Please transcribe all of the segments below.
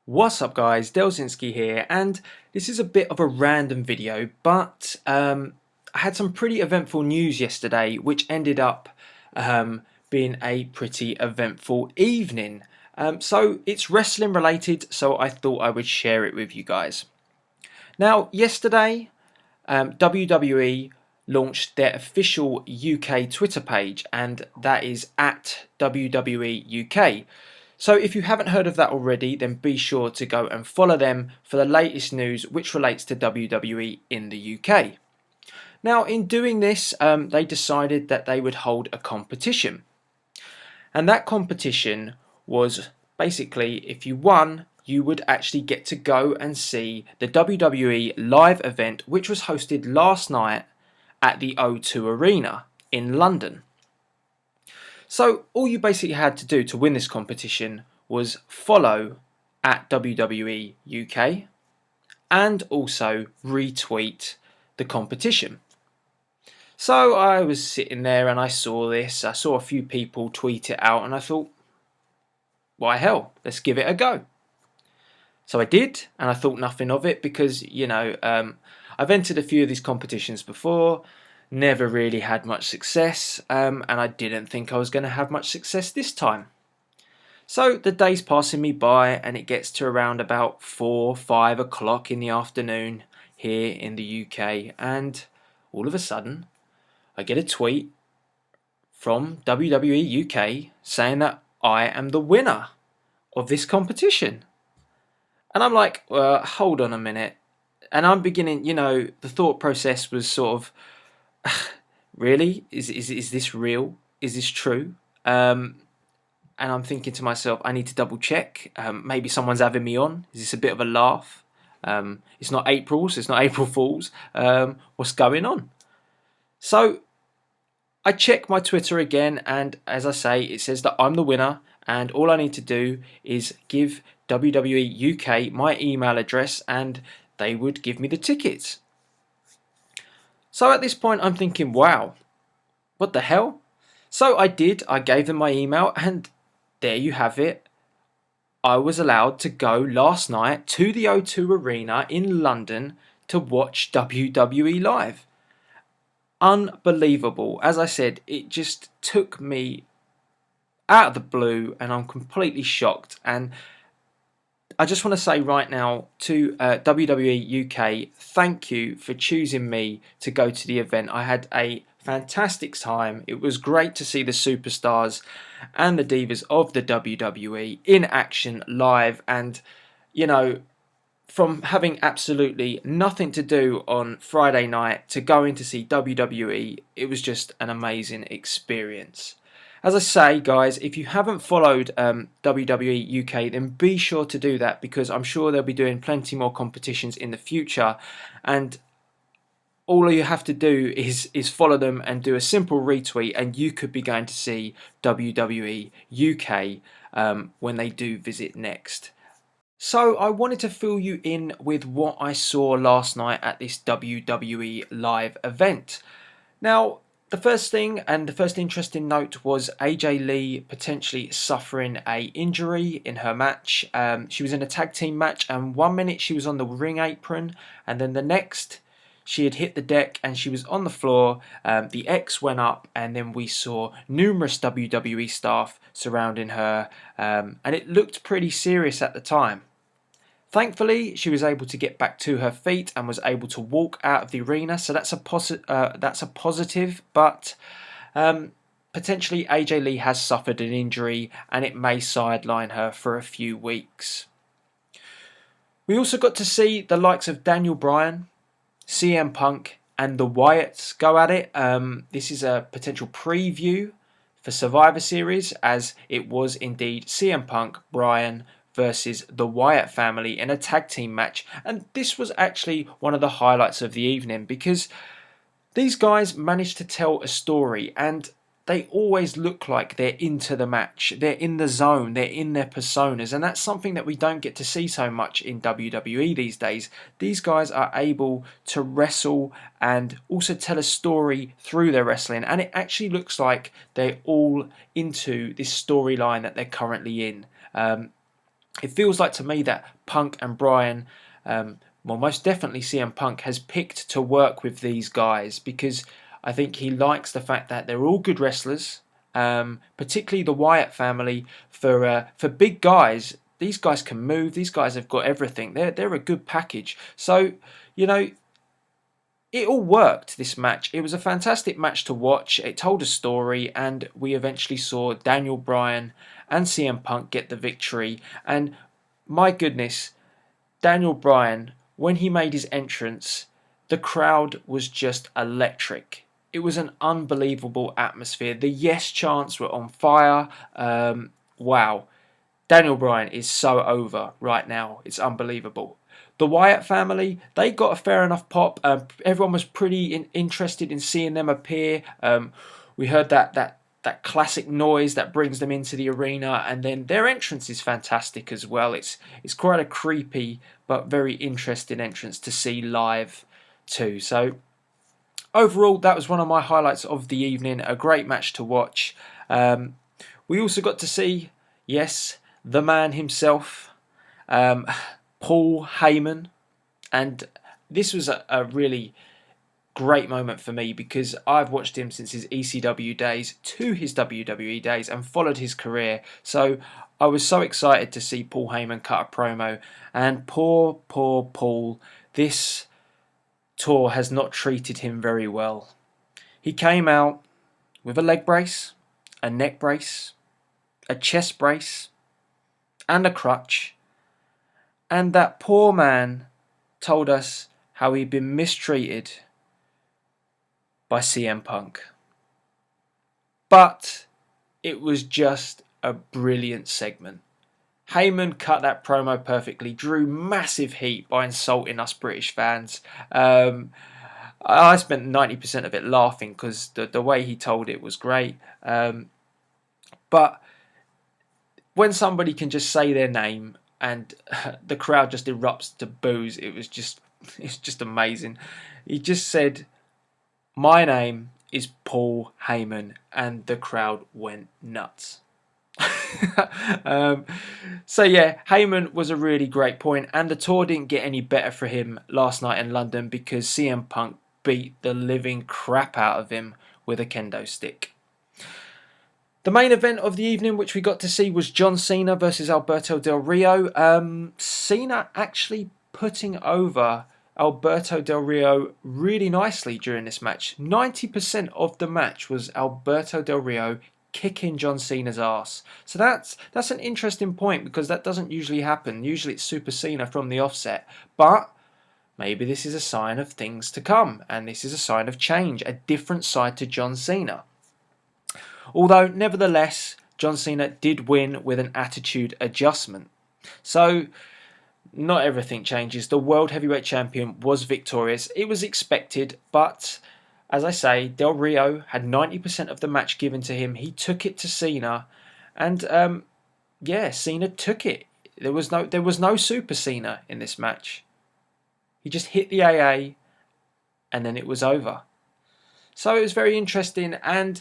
What's up guys, Delzinski here, and this is a bit of a random video, but I had some pretty eventful news yesterday which ended up being a pretty eventful evening. So it's wrestling related, so I thought I would share it with you guys. Now yesterday WWE launched their official UK Twitter page, and that is at WWE UK. So if you haven't heard of that already, then be sure to go and follow them for the latest news which relates to WWE in the UK. Now in doing this, they decided that they would hold a competition. And that competition was basically, if you won, you would actually get to go and see the WWE live event which was hosted last night at the O2 Arena in London. So all you basically had to do to win this competition was follow at WWE UK and also retweet the competition. So I was sitting there and I saw this, I saw a few people tweet it out and I thought, why hell, let's give it a go. So I did, and I thought nothing of it because, I've entered a few of these competitions before, never really had much success, and I didn't think I was going to have much success this time. So the day's passing me by and it gets to around about 4-5 o'clock in the afternoon here in the UK, and all of a sudden I get a tweet from WWE UK saying that I am the winner of this competition. And I'm like, hold on a minute. And I'm beginning, the thought process was sort of, really? Is this real? Is this true? And I'm thinking to myself, I need to double check. Maybe someone's having me on. Is this a bit of a laugh? It's not April, so it's not April Fool's. What's going on? So I check my Twitter again, and as I say, it says that I'm the winner, and all I need to do is give WWE UK my email address and they would give me the tickets. So at this point I'm thinking, wow, what the hell? So I gave them my email, and there you have it. I was allowed to go last night to the O2 Arena in London to watch WWE live. Unbelievable. As I said, it just took me out of the blue and I'm completely shocked. And I just want to say right now to WWE UK, thank you for choosing me to go to the event. I had a fantastic time. It was great to see the superstars and the divas of the WWE in action live, and from having absolutely nothing to do on Friday night to going to see WWE, it was just an amazing experience. As I say, guys, if you haven't followed WWE UK, then be sure to do that, because I'm sure they'll be doing plenty more competitions in the future, and all you have to do is follow them and do a simple retweet, and you could be going to see WWE UK when they do visit next. So I wanted to fill you in with what I saw last night at this WWE live event. Now, the first thing and the first interesting note was AJ Lee potentially suffering a injury in her match. She was in a tag team match, and 1 minute she was on the ring apron, and then the next she had hit the deck and she was on the floor. The X went up, and then we saw numerous WWE staff surrounding her, and it looked pretty serious at the time. Thankfully, she was able to get back to her feet and was able to walk out of the arena, so that's a positive. But potentially AJ Lee has suffered an injury, and it may sideline her for a few weeks. We also got to see the likes of Bryan, CM Punk, and the Wyatts go at it. This is a potential preview for Survivor Series, as it was indeed CM Punk, Bryan versus the Wyatt family in a tag team match, and this was actually one of the highlights of the evening, because these guys managed to tell a story, and they always look like they're into the match, they're in the zone, they're in their personas, and that's something that we don't get to see so much in WWE these days. These guys are able to wrestle and also tell a story through their wrestling, and it actually looks like they're all into this storyline that they're currently in. It feels like to me that Punk and Bryan, well, most definitely CM Punk has picked to work with these guys because I think he likes the fact that they're all good wrestlers, particularly the Wyatt family. For big guys, these guys can move. These guys have got everything. They're a good package. So, you know, it all worked, this match. It was a fantastic match to watch. It told a story, and we eventually saw Daniel Bryan and CM Punk get the victory. And my goodness, Daniel Bryan, when he made his entrance, the crowd was just electric. It was an unbelievable atmosphere. The yes chants were on fire. Wow. Daniel Bryan is so over right now. It's unbelievable. The Wyatt family, they got a fair enough pop. Everyone was pretty interested in seeing them appear. We heard that classic noise that brings them into the arena, and then their entrance is fantastic as well. It's quite a creepy but very interesting entrance to see live too. So overall, that was one of my highlights of the evening. A great match to watch. We also got to see, yes, the man himself, Paul Heyman, and this was a really great moment for me because I've watched him since his ECW days to his WWE days and followed his career. So I was so excited to see Paul Heyman cut a promo, and poor Paul, this tour has not treated him very well. He came out with a leg brace, a neck brace, a chest brace, and a crutch. And that poor man told us how he'd been mistreated by CM Punk. But it was just a brilliant segment. Heyman cut that promo perfectly, drew massive heat by insulting us British fans. I spent 90% of it laughing because the way he told it was great. But when somebody can just say their name and the crowd just erupts to boos, it's just amazing. He just said, "My name is Paul Heyman," and the crowd went nuts. So yeah, Heyman was a really great point, and the tour didn't get any better for him last night in London because CM Punk beat the living crap out of him with a kendo stick. The main event of the evening, which we got to see, was John Cena versus Alberto Del Rio. Cena actually putting over Alberto Del Rio really nicely during this match. 90% of the match was Alberto Del Rio kicking John Cena's ass. So that's an interesting point because that doesn't usually happen. Usually it's Super Cena from the offset. But maybe this is a sign of things to come, and this is a sign of change, a different side to John Cena. Although, nevertheless, John Cena did win with an attitude adjustment. So, not everything changes. The World Heavyweight Champion was victorious. It was expected, but as I say, Del Rio had 90% of the match given to him. He took it to Cena, and yeah, Cena took it. There was no Super Cena in this match. He just hit the AA, and then it was over. So it was very interesting, and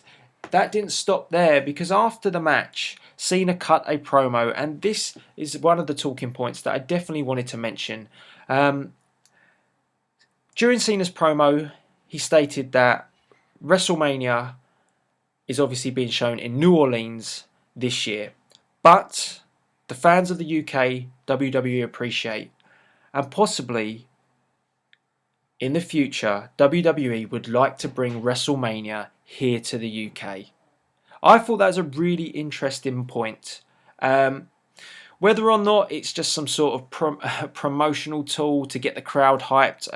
that didn't stop there because after the match, Cena cut a promo, and this is one of the talking points that I definitely wanted to mention. During Cena's promo, he stated that WrestleMania is obviously being shown in New Orleans this year, but the fans of the UK, WWE appreciate, and possibly in the future, WWE would like to bring WrestleMania here to the UK. I thought that was a really interesting point. Whether or not it's just some sort of promotional tool to get the crowd hyped,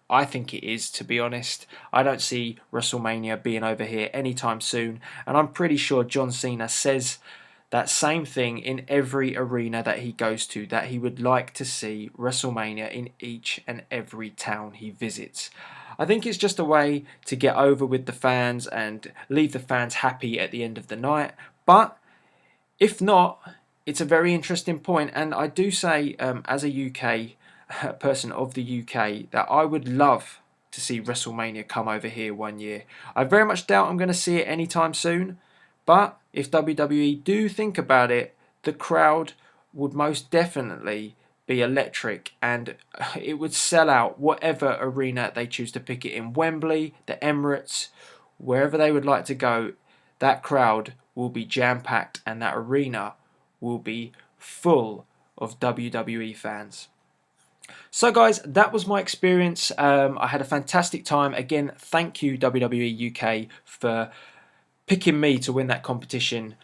I think it is, to be honest. I don't see WrestleMania being over here anytime soon, and I'm pretty sure John Cena says that same thing in every arena that he goes to, that he would like to see WrestleMania in each and every town he visits. I think it's just a way to get over with the fans and leave the fans happy at the end of the night. But if not, it's a very interesting point, and I do say as a UK person of the UK that I would love to see WrestleMania come over here one year. I very much doubt I'm going to see it anytime soon, but if WWE do think about it, the crowd would most definitely be electric, and it would sell out whatever arena they choose to pick it in. Wembley, the Emirates, wherever they would like to go, that crowd will be jam-packed and that arena will be full of WWE fans. So guys, that was my experience. I had a fantastic time. Again, thank you WWE UK for picking me to win that competition.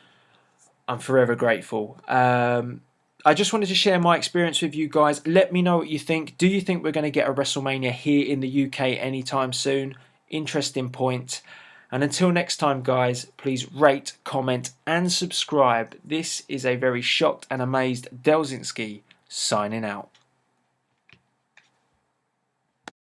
I'm forever grateful. I just wanted to share my experience with you guys. Let me know what you think. Do you think we're going to get a WrestleMania here in the UK anytime soon? Interesting point. And until next time, guys, please rate, comment, and subscribe. This is a very shocked and amazed Delzinski signing out.